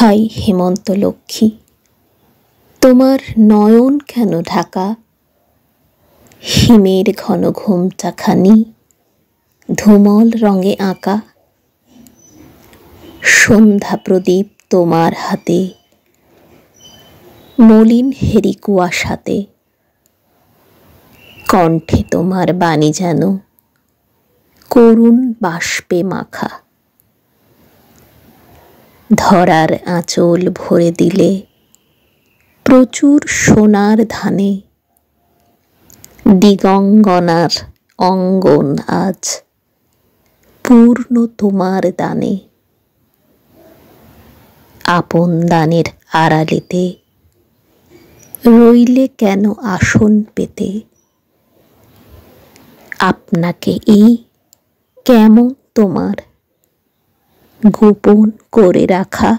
High হেমন্ত লক্ষ্মী, তোমার নয়ন কেন ঢাকা? হিমের ঘন ঘোমটাখানি ধূমল রঙে আঁকা। সন্ধ্যা প্রদীপ তোমার হাতে, মলিন হেরি কুয়াশাতে। কণ্ঠে তোমার বাণী যেন করুণ বাষ্পে মাখা। ধরার আঁচল ভরে দিলে প্রচুর সোনার ধানে। দিগঙ্গনার অঙ্গন আজ পূর্ণ তোমার দানে। আপন দানের আড়ালেতে রইলে কেন আসন পেতে? আপনাকে এই কেমন তোমার গোপন করে রাখা।